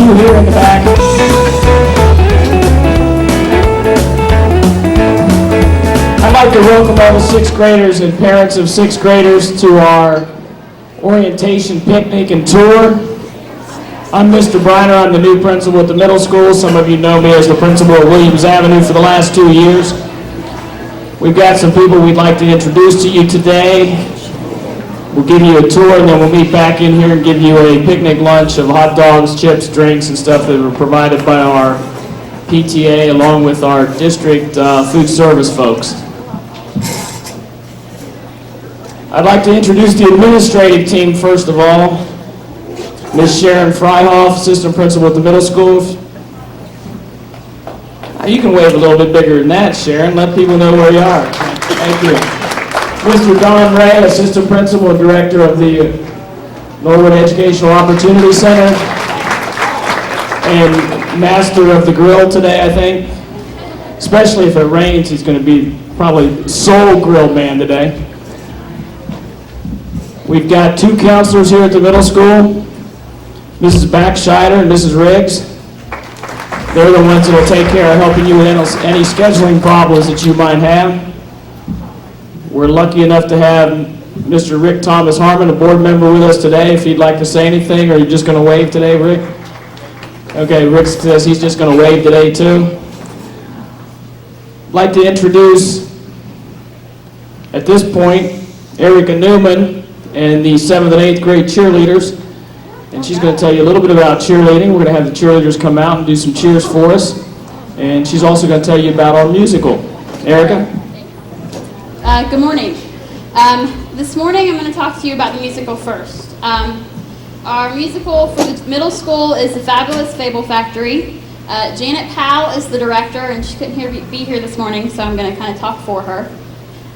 few here in the back. I'd like to welcome all the sixth graders and parents of sixth graders to our orientation picnic and tour. I'm Mr. Briner. I'm the new principal at the middle school. Some of you know me as the principal at Williams Avenue for the last 2 years. We've got some people we'd like to introduce to you today. We'll give you a tour and then we'll meet back in here and give you a picnic lunch of hot dogs, chips, drinks, and stuff that were provided by our PTA along with our district food service folks. I'd like to introduce the administrative team first of all. Ms. Sharon Fryhoff, assistant principal at the middle school. You can wave a little bit bigger than that, Sharon. Let people know where you are. Thank you. Mr. Don Ray, assistant principal and director of the Norwood Educational Opportunity Center, and master of the grill today, I think. Especially if it rains, he's going to be probably sole grill man today. We've got two counselors here at the middle school, Mrs. Backscheider and Mrs. Riggs. They're the ones that will take care of helping you with any scheduling problems that you might have. We're lucky enough to have Mr. Rick Thomas Harmon, a board member, with us today. If he'd like to say anything, or you're just going to wave today, Rick? Okay, Rick says he's just going to wave today too. I'd like to introduce, at this point, Erica Newman and the 7th and 8th grade cheerleaders. And she's going to tell you a little bit about cheerleading. We're going to have the cheerleaders come out and do some cheers for us. And she's also going to tell you about our musical. Erica? Good morning. This morning I'm going to talk to you about the musical first. Our musical for the middle school is The Fabulous Fable Factory. Janet Powell is the director, and she couldn't be here this morning, so I'm going to kind of talk for her.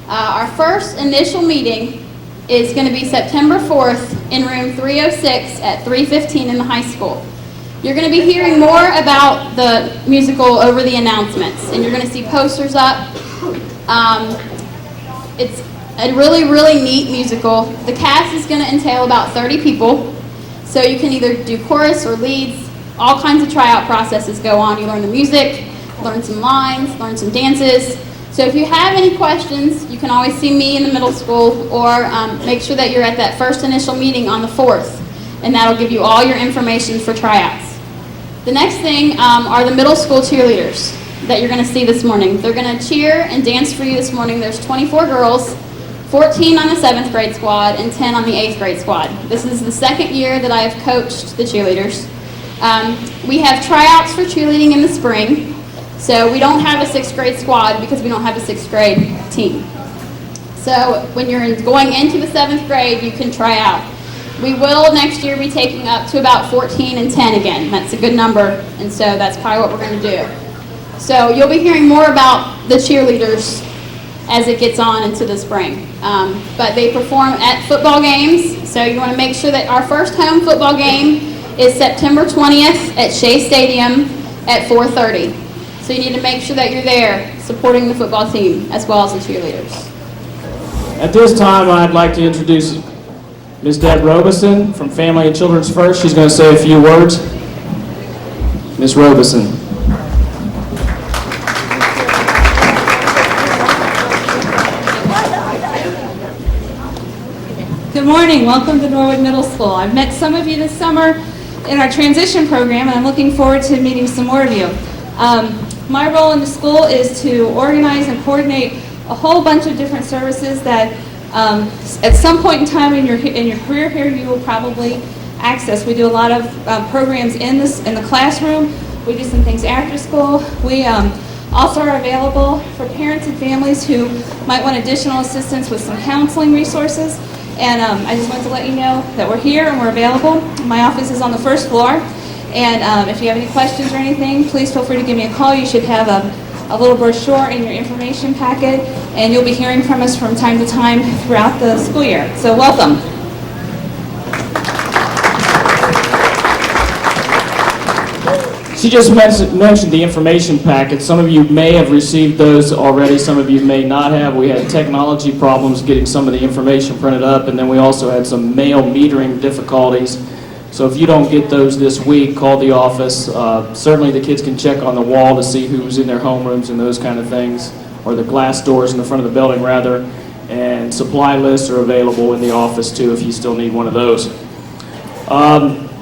Our first initial meeting is going to be September 4th in room 306 at 3:15 in the high school. You're going to be hearing more about the musical over the announcements, and you're going to see posters up. It's a really, really neat musical. The cast is going to entail about 30 people, so you can either do chorus or leads. All kinds of tryout processes go on. You learn the music, learn some lines, learn some dances. So if you have any questions, you can always see me in the middle school, or make sure that you're at that first initial meeting on the 4th, and that'll give you all your information for tryouts. The next thing are the middle school cheerleaders that you're going to see this morning. They're going to cheer and dance for you this morning. There's 24 girls, 14 on the 7th grade squad, and 10 on the 8th grade squad. This is the second year that I have coached the cheerleaders. We have tryouts for cheerleading in the spring. So we don't have a 6th grade squad because we don't have a 6th grade team. So when you're going into the 7th grade, you can try out. We will next year be taking up to about 14 and 10 again. That's a good number, and so that's probably what we're going to do. So you'll be hearing more about the cheerleaders as it gets on into the spring. But they perform at football games, so you want to make sure that our first home football game is September 20th at Shea Stadium at 4:30. So you need to make sure that you're there supporting the football team as well as the cheerleaders. At this time, I'd like to introduce Ms. Deb Robeson from Family and Children's First. She's going to say a few words. Ms. Robeson. Good morning. Welcome to Norwood Middle School. I've met some of you this summer in our transition program, and I'm looking forward to meeting some more of you. My role in the school is to organize and coordinate a whole bunch of different services that at some point in time in your career here you will probably access. We do a lot of programs in the classroom. We do some things after school. We also are available for parents and families who might want additional assistance with some counseling resources. And I just wanted to let you know that we're here and we're available. My office is on the first floor. And if you have any questions or anything, please feel free to give me a call. You should have a little brochure in your information packet, and you'll be hearing from us from time to time throughout the school year. So welcome. She just mentioned the information packet. Some of you may have received those already, some of you may not have. We had technology problems getting some of the information printed up, and then we also had some mail metering difficulties So if you don't get those this week, call the office. Certainly the kids can check on the wall to see who's in their homerooms and those kind of things, or the glass doors in the front of the building rather. And supply lists are available in the office too if you still need one of those.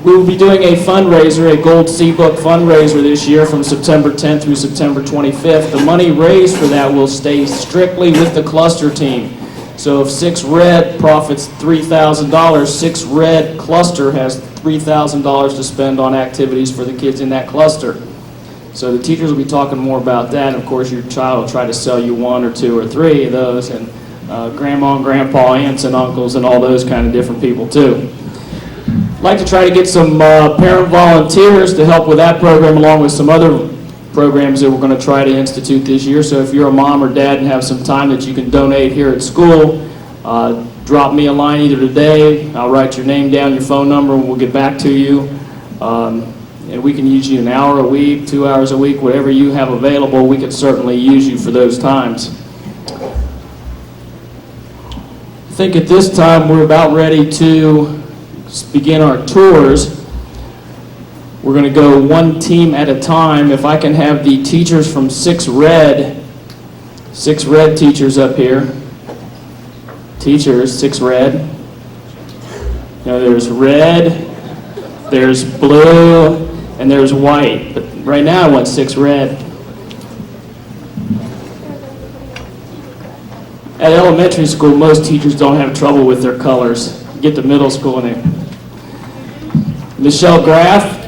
We will be doing a fundraiser, a Gold Sea Book fundraiser this year from September 10th through September 25th. The money raised for that will stay strictly with the cluster team. So if 6 Red profits $3,000, 6 Red cluster has $3,000 to spend on activities for the kids in that cluster. So the teachers will be talking more about that, and of course your child will try to sell you 1 or 2 or 3 of those, and grandma and grandpa, aunts and uncles, and all those kind of different people too. I'd like to try to get some parent volunteers to help with that program along with some other programs that we're going to try to institute this year. So if you're a mom or dad and have some time that you can donate here at school, drop me a line either today, I'll write your name down, your phone number, and we'll get back to you. And we can use you an hour a week, 2 hours a week, whatever you have available, we could certainly use you for those times. I think at this time we're about ready to begin our tours. We're going to go one team at a time. If I can have the teachers from 6 Red teachers up here. Teachers, 6 Red. Now there's red, there's blue, and there's white. But right now I want 6 Red. At elementary school, most teachers don't have trouble with their colors. Get to middle school and they... Michelle Graff,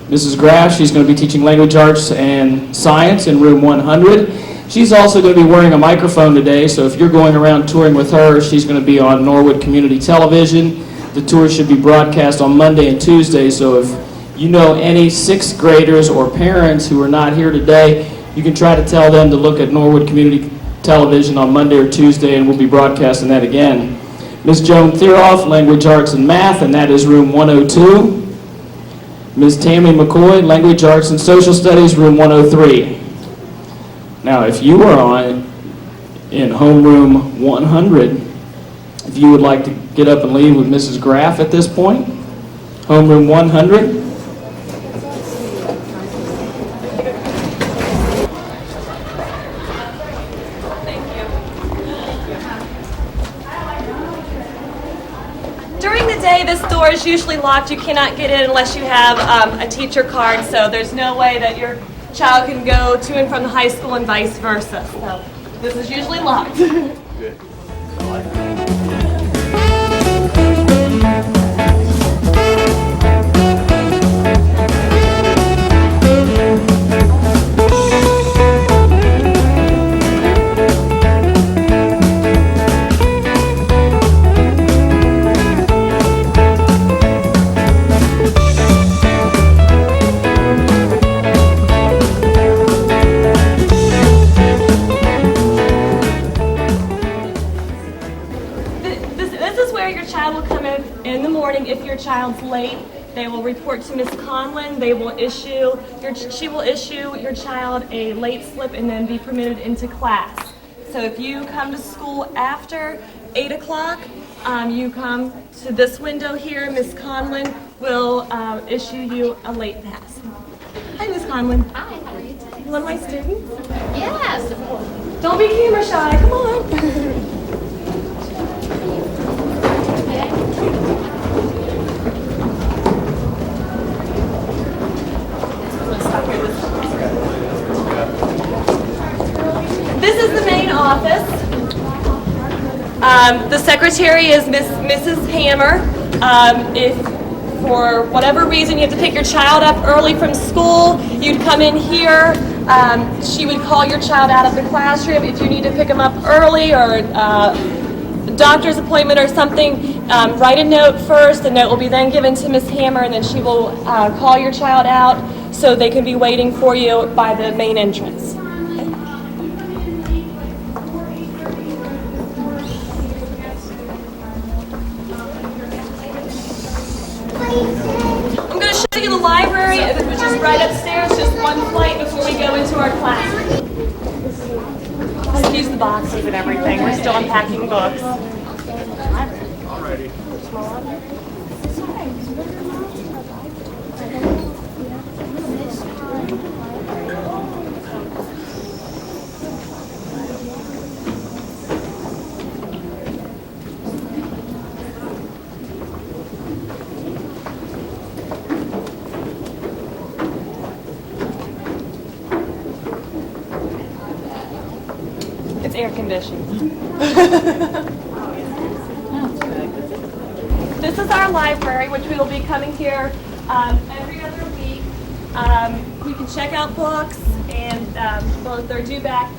Mrs. Graff, she's going to be teaching language arts and science in room 100. She's also going to be wearing a microphone today, so if you're going around touring with her, she's going to be on Norwood Community Television. The tour should be broadcast on Monday and Tuesday, so if you know any 6th graders or parents who are not here today, you can try to tell them to look at Norwood Community Television on Monday or Tuesday, and we'll be broadcasting that again. Ms. Joan Theroff, Language Arts and Math, and that is room 102. Ms. Tammy McCoy, Language Arts and Social Studies, room 103. Now, if you are in homeroom 100, if you would like to get up and leave with Mrs. Graff at this point, homeroom 100. During the day, this door is usually locked. You cannot get in unless you have a teacher card, so there's no way that your child can go to and from the high school and vice versa. So this is usually locked. Good. If your child's late, they will report to Ms. Conlon. She will issue your child a late slip and then be permitted into class. So if you come to school after 8 o'clock, you come to this window here. Ms. Conlon will issue you a late pass. Hi, Ms. Conlon. Hi, how are you today? You one of my students? Yes, of course. Don't be camera shy. Come on. This is the main office. The secretary is Mrs. Hammer. If for whatever reason you have to pick your child up early from school, you'd come in here. She would call your child out of the classroom. If you need to pick them up early or a doctor's appointment or something, write a note first. The note will be then given to Ms. Hammer, and then she will call your child out so they can be waiting for you by the main entrance. I'm going to show you the library, which is right upstairs, just one flight before we go into our class. Excuse the boxes and everything. We're still unpacking books. Alrighty. It's air conditioned. This is our library, which we will be coming here every other week. We can check out books, and well, they're due back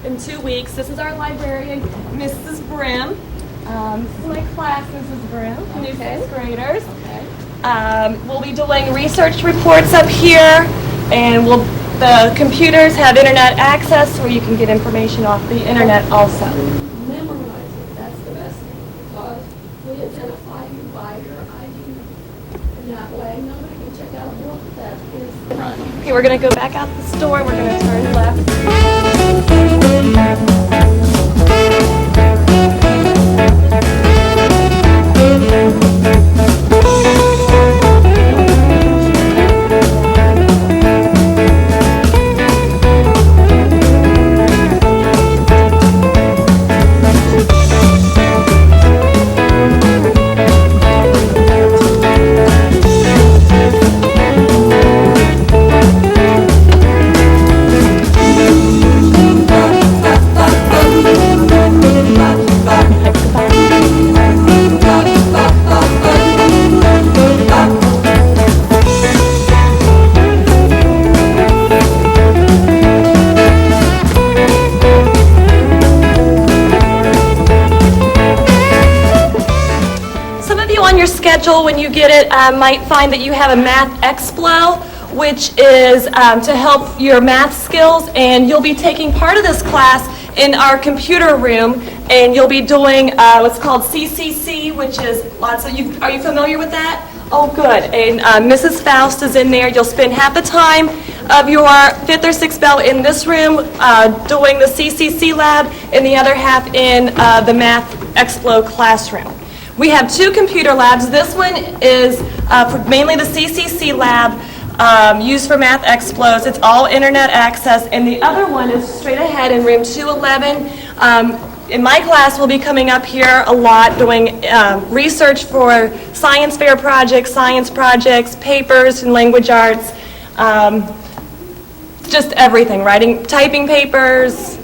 in 2 weeks. This is our librarian, Mrs. Brim. This is my class, Mrs. Brim, new fifth graders. We'll be doing research reports up here, and the computers have internet access where you can get information off the internet also. Memorize it, that's the best thing, because we identify you by your ID. And that way, nobody can check out a book that is running. Okay, we're going to go back out the store, and we're going to turn left. Schedule when you get it might find that you have a Math Explo, which is to help your math skills, and you'll be taking part of this class in our computer room, and you'll be doing what's called CCC, which is lots of you. Are you familiar with that? Oh, good. And Mrs. Faust is in there. You'll spend half the time of your 5th or 6th bell in this room doing the CCC lab, and the other half in the Math Explo classroom. We have 2 computer labs. This one is for mainly the CCC lab used for Math Explos. It's all internet access. And the other one is straight ahead in room 211. In my class, we'll be coming up here a lot doing research for science fair projects, science projects, papers, and language arts. Just everything, writing, typing papers,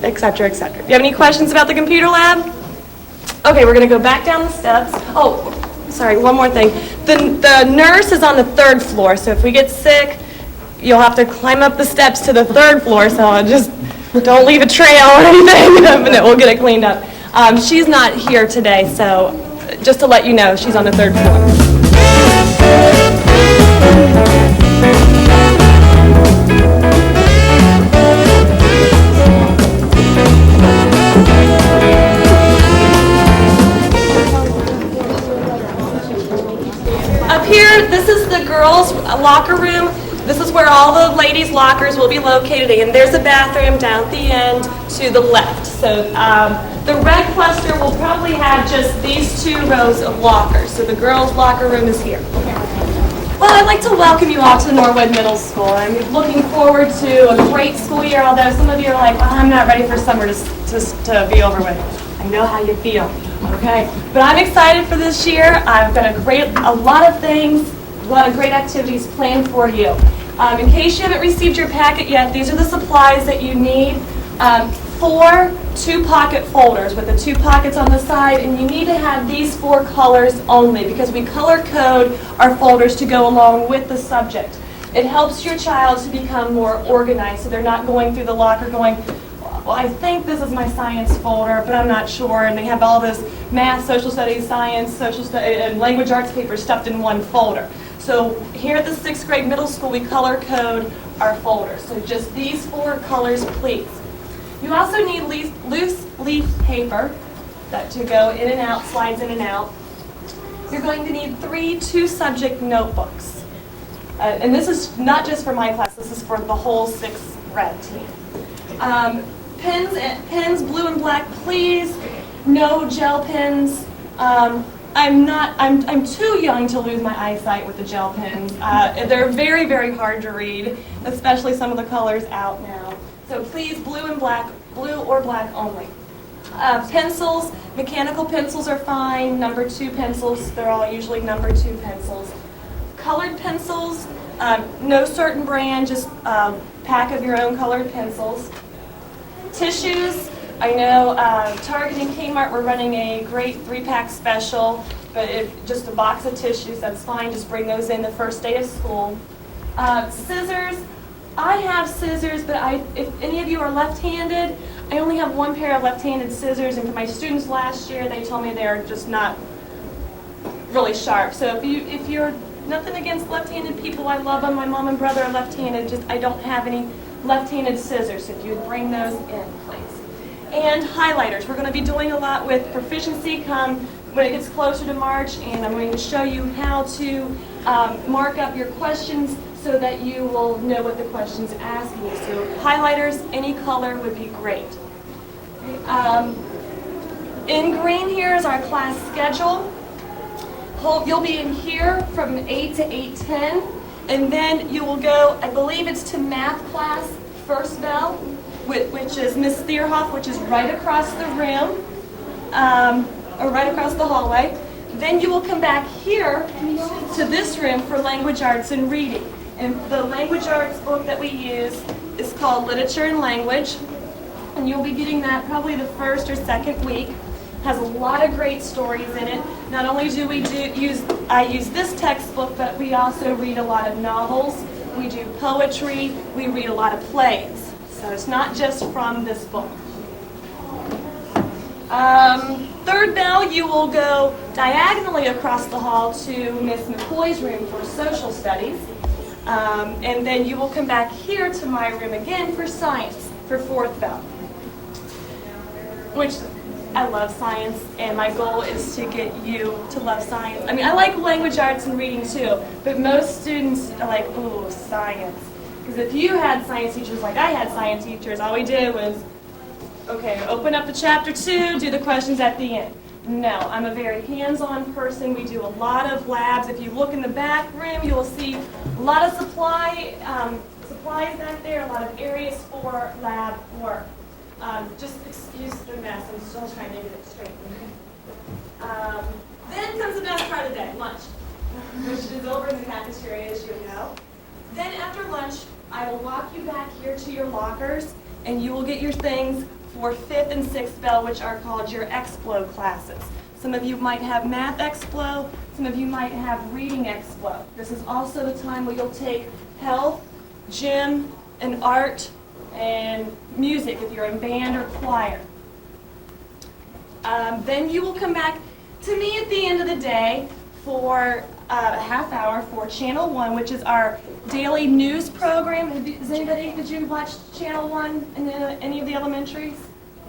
et cetera, et cetera. Do you have any questions about the computer lab? Okay, we're going to go back down the steps. Oh, sorry, one more thing. The nurse is on the 3rd floor, so if we get sick, you'll have to climb up the steps to the 3rd floor, so just don't leave a trail or anything, and we'll get it cleaned up. She's not here today, so just to let you know, she's on the 3rd floor. Up here, this is the girls' locker room. This is where all the ladies' lockers will be located, and there's a bathroom down at the end to the left. So the red cluster will probably have just these 2 rows of lockers. So the girls' locker room is here. Well, I'd like to welcome you all to Norwood Middle School. I'm looking forward to a great school year, although some of you are like, well, I'm not ready for summer to be over with. I know how you feel, okay? But I'm excited for this year. I've got a lot of things, a lot of great activities planned for you. In case you haven't received your packet yet, these are the supplies that you need. 4 2-pocket folders with the 2 pockets on the side, and you need to have these 4 colors only because we color code our folders to go along with the subject. It helps your child to become more organized so they're not going through the locker going, well, I think this is my science folder, but I'm not sure, and they have all this math, social studies, science, social studies, and language arts papers stuffed in one folder. So here at the 6th grade middle school, we color code our folders. So just these 4 colors, please. You also need loose leaf paper that to go in and out, slides in and out. You're going to need 3 2-subject notebooks. And this is not just for my class, this is for the whole 6th red team. Pens, blue and black, please. No gel pens. I'm too young to lose my eyesight with the gel pens. They're very, very hard to read, especially some of the colors out now. So please, blue or black only. Pencils, mechanical pencils are fine. Number 2 pencils, they're all usually number 2 pencils. Colored pencils, no certain brand, just a pack of your own colored pencils. Tissues, I know Target and Kmart were running a great 3-pack special, but just a box of tissues, that's fine. Just bring those in the first day of school. Scissors, I have scissors, but if any of you are left-handed, I only have 1 pair of left-handed scissors, and for my students last year, they told me they're just not really sharp. So if you're nothing against left-handed people, I love them. My mom and brother are left-handed, just I don't have any left-handed scissors, so if you would bring those in, please. And highlighters. We're going to be doing a lot with proficiency when it gets closer to March, and I'm going to show you how to mark up your questions so that you will know what the question's asking you. So highlighters, any color would be great. In green here is our class schedule. You'll be in here from 8 to 8:10, and then you will go, I believe it's to math class, first bell, which is Miss Thierhoff, which is right across the room, or right across the hallway. Then you will come back here to this room for language arts and reading. And the language arts book that we use is called Literature and Language, and you'll be getting that probably the first or second week. Has a lot of great stories in it. Not only do I use this textbook, but we also read a lot of novels. We do poetry. We read a lot of plays. So it's not just from this book. Third bell, you will go diagonally across the hall to Miss McCoy's room for social studies. And then you will come back here to my room again for science, for fourth bell. Which, I love science, and my goal is to get you to love science. I mean, I like language arts and reading too, but most students are like, ooh, science. Because if you had science teachers like I had science teachers, all we did was, okay, open up the chapter 2, do the questions at the end. No, I'm a very hands-on person. We do a lot of labs. If you look in the back room, you will see a lot of supplies back there, a lot of areas for lab work. Just excuse the mess. I'm still trying to get it straight. Then comes the best part of the day, lunch, which is over in the cafeteria, as you know. Then after lunch, I will walk you back here to your lockers, and you will get your things for 5th and 6th bell, which are called your Explo classes. Some of you might have Math Explo, some of you might have Reading Explo. This is also the time where you'll take health, gym, and art, and music if you're in band or choir. Then you will come back to me at the end of the day for a half hour for Channel 1, which is our daily news program. Did you watch Channel 1 in any of the elementaries?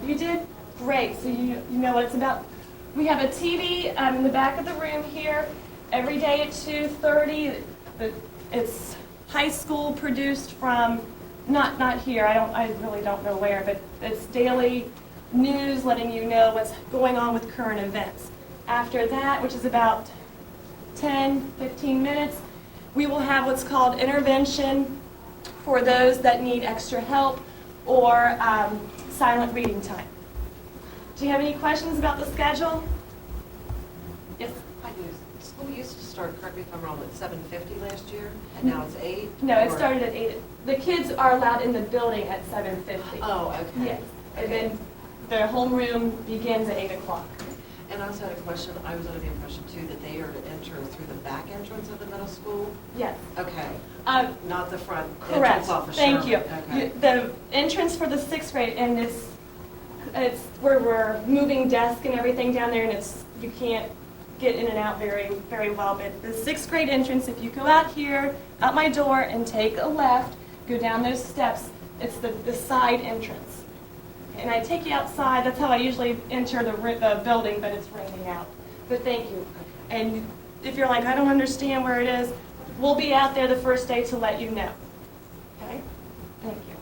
You did? Great, so you know what it's about. We have a TV in the back of the room here every day at 2:30. It's high school produced from, not here, I really don't know where, but it's daily news letting you know what's going on with current events. After that, which is about 10, 15 minutes, we will have what's called intervention for those that need extra help or silent reading time. Do you have any questions about the schedule? Yes? I do. School used to start, correct me if I'm wrong, at 7:50 last year, and now it's 8? No, it started at 8. The kids are allowed in the building at 7:50. Oh, okay. Yes, and Okay. then their homeroom begins at 8 o'clock. And I also had a question. I was under the impression, too, that they are to enter through the back entrance of the middle school? Yes. Okay. Not the front Correct. entrance off of Thank Sherman. you. Okay. The entrance for the 6th grade, and it's where we're moving desk and everything down there, and you can't get in and out very, very well. But the 6th grade entrance, if you go out here, out my door, and take a left, go down those steps, it's the side entrance. And I take you outside. That's how I usually enter the building, but it's raining out. But thank you. And if you're like, I don't understand where it is, we'll be out there the first day to let you know. Okay? Thank you.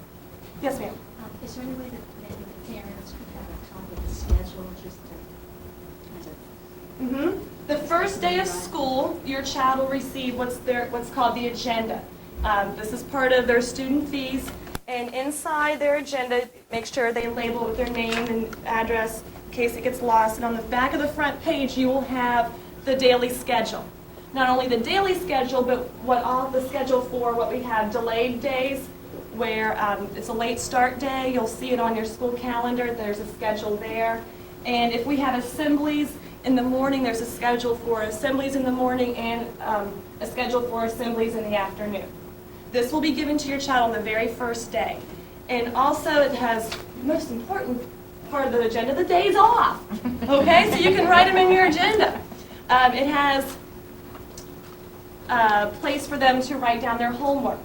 Yes, ma'am. Is there any way that maybe the parents could have a copy of the schedule just to kind of... The first day of school, your child will receive what's called the agenda. This is part of their student fees, and inside their agenda, make sure they label it with their name and address in case it gets lost. And on the back of the front page, you will have the daily schedule. Not only the daily schedule, but all the schedule for what we have delayed days, where it's a late start day. You'll see it on your school calendar. There's a schedule there. And if we have assemblies in the morning, there's a schedule for assemblies in the morning and a schedule for assemblies in the afternoon. This will be given to your child on the very first day. And also it has the most important part of the agenda, the days off. Okay, so you can write them in your agenda. It has a place for them to write down their homework.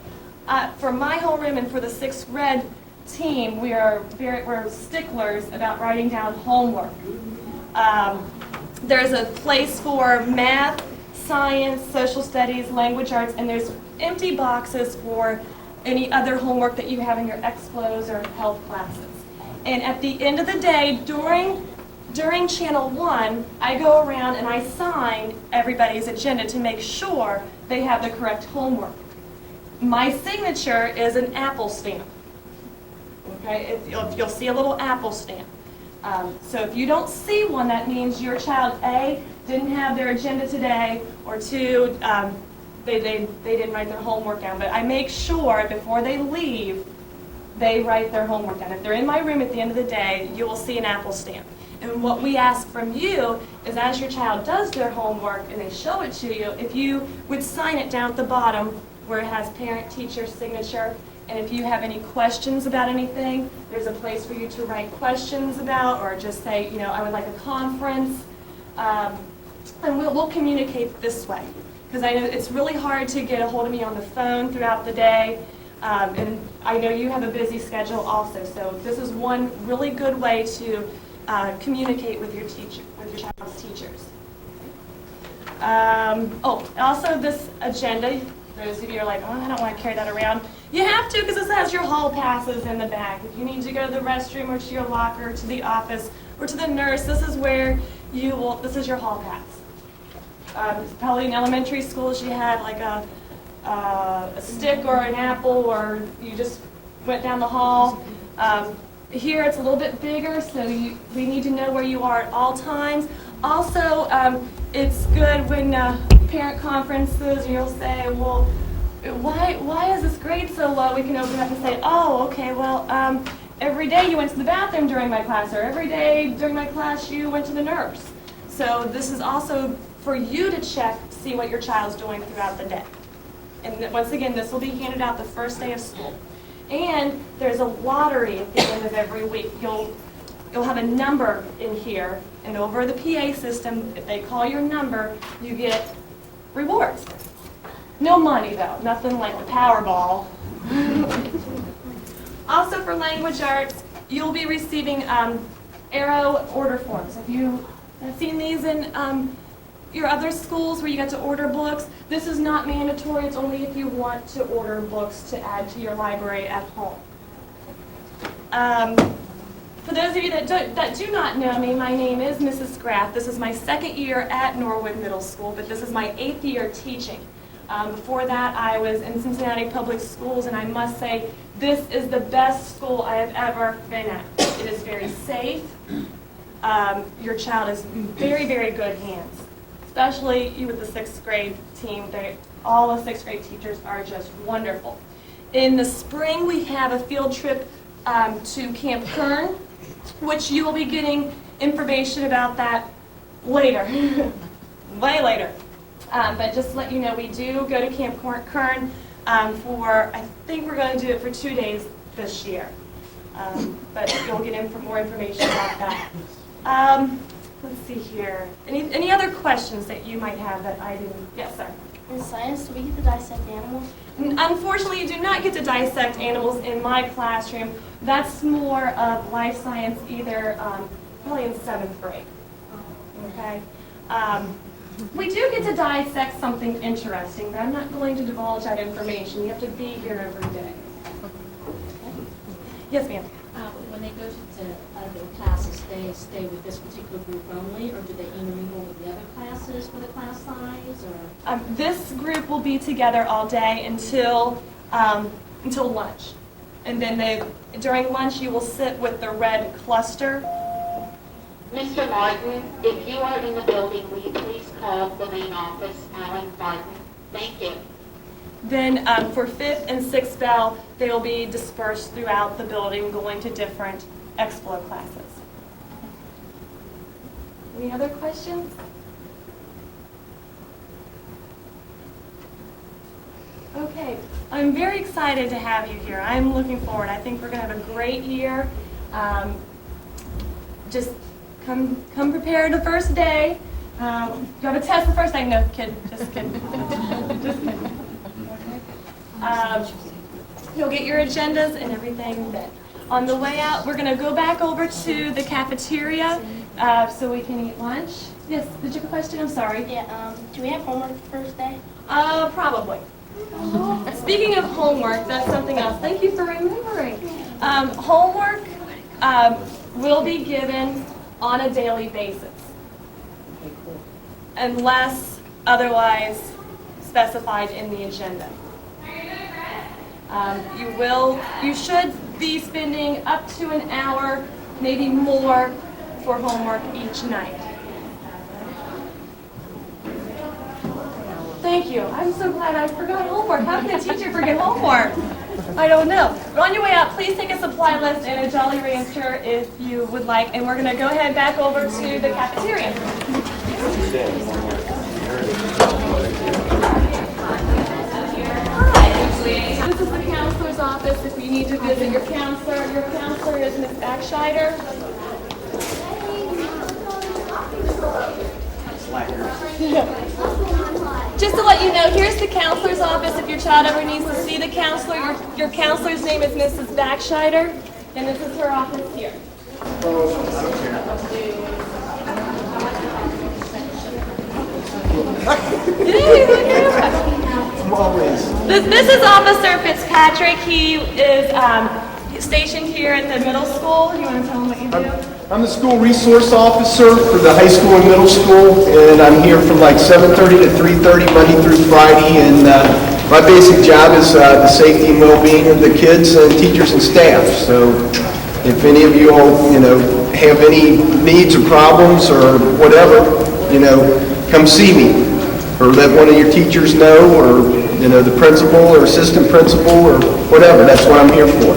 For my homeroom and for the 6th grade team, we're sticklers about writing down homework. There's a place for math, science, social studies, language arts, and there's empty boxes for any other homework that you have in your explos or health classes. And at the end of the day, during Channel 1, I go around and I sign everybody's agenda to make sure they have the correct homework. My signature is an apple stamp. Okay, you'll see a little apple stamp. So if you don't see one, that means your child, A, didn't have their agenda today, or 2, they didn't write their homework down. But I make sure before they leave, they write their homework down. If they're in my room at the end of the day, you will see an apple stamp. And what we ask from you is, as your child does their homework and they show it to you, if you would sign it down at the bottom where it has parent, teacher, signature. And if you have any questions about anything, there's a place for you to write questions about, or just say, I would like a conference. And we'll communicate this way. Because I know it's really hard to get a hold of me on the phone throughout the day. And I know you have a busy schedule also. So this is one really good way to communicate with your child's teachers. Also this agenda, those of you are like, I don't want to carry that around. You have to, because this has your hall passes in the back. If you need to go to the restroom or to your locker, or to the office, or to the nurse, this is where this is your hall pass. Probably in elementary schools you had like a stick or an apple, or you just went down the hall. Here it's a little bit bigger, so we need to know where you are at all times. Also, it's good when parent conferences, you'll say, well, why is this grade so low? We can open up and say, oh, okay, well, every day you went to the bathroom during my class, or every day during my class you went to the nurse. So this is also for you to check, see what your child's doing throughout the day. And once again, this will be handed out the first day of school. And there's a lottery at the end of every week. You'll have a number in here, and over the PA system, if they call your number, you get rewards. No money though, nothing like the Powerball. Also for language arts, you'll be receiving Arrow order forms. Have you seen these in your other schools where you get to order books? This is not mandatory, it's only if you want to order books to add to your library at home. For those of you that do not know me, my name is Mrs. Graff. This is my 2nd year at Norwood Middle School, but this is my 8th year teaching. Before that, I was in Cincinnati Public Schools, and I must say, this is the best school I have ever been at. It is very safe. Your child is in very, very good hands, especially you with the 6th grade team. All the 6th grade teachers are just wonderful. In the spring, we have a field trip to Camp Kern, which you will be getting information about that later, way later. But just to let you know, we do go to Camp Kern I think we're going to do it for 2 days this year. But you'll get more information about that. Let's see here. Any other questions that you might have that I didn't? Yes, sir. In science, do we get to dissect animals? Unfortunately, you do not get to dissect animals in my classroom. That's more of life science, either probably in 7th grade. Okay. We do get to dissect something interesting, but I'm not going to divulge that information. You have to be here every day. Yes, ma'am. When they go to other classes, they stay with this particular group only, or do they intermingle with the other classes for the class size, or? This group will be together all day until lunch. And then during lunch, you will sit with the red cluster. Mr. Martin, if you are in the building, will you please call the main office, Alan Martin? Thank you. Then for 5th and 6th bell, they will be dispersed throughout the building, going to different Explo classes. Any other questions? Okay, I'm very excited to have you here. I'm looking forward. I think we're going to have a great year. Just come prepared the first day. You have a test the first day. No, kid, just kidding. Just kidding. Okay. You'll get your agendas and everything then. On the way out, we're going to go back over to the cafeteria so we can eat lunch. Yes, did you have a question? I'm sorry. Yeah, do we have homework the first day? Probably. Speaking of homework, that's something else. Thank you for remembering. Homework will be given on a daily basis, unless otherwise specified in the agenda. You should be spending up to an hour, maybe more, for homework each night. Thank you. I'm so glad I forgot homework. How can a teacher forget homework? I don't know. But on your way out, please take a supply list and a Jolly Rancher if you would like. And we're going to go ahead back over to the cafeteria. Hi. This is the counselor's office. If you need to visit your counselor is Ms. Backscheider. Just to let you know, here's the counselor's office. If your child ever needs to see the counselor, your counselor's name is Mrs. Backscheider, and this is her office here. This is Officer Fitzpatrick. He is stationed here at the middle school. You want to tell him what you do? I'm the school resource officer for the high school and middle school, and I'm here from like 7:30 to 3:30 Monday through Friday, and my basic job is the safety and well-being of the kids and teachers and staff. So if any of you all, have any needs or problems or whatever, come see me, or let one of your teachers know, or, the principal or assistant principal or whatever. That's what I'm here for.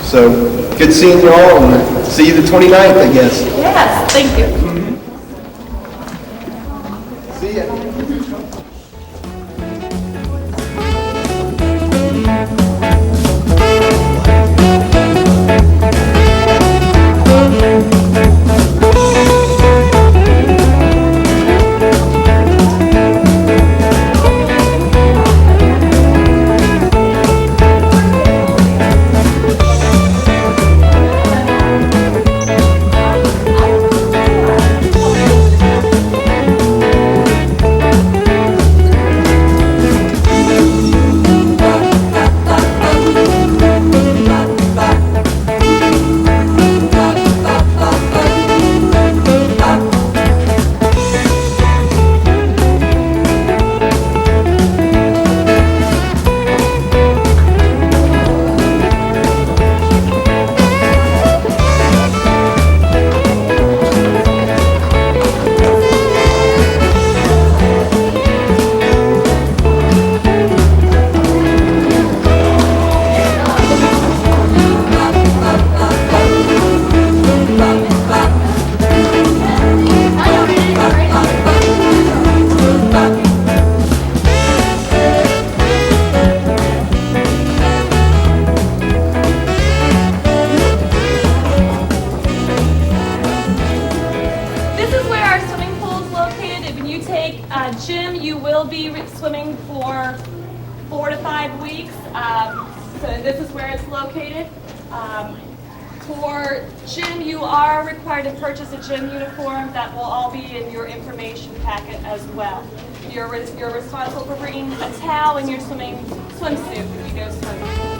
So, good seeing you all, and see you the 29th, I guess. Yes, thank you. See ya. Gym, you will be swimming for 4 to 5 weeks. So this is where it's located. For gym, you are required to purchase a gym uniform. That will all be in your information packet as well. You're responsible for bringing a towel and your swimsuit when you go swimming.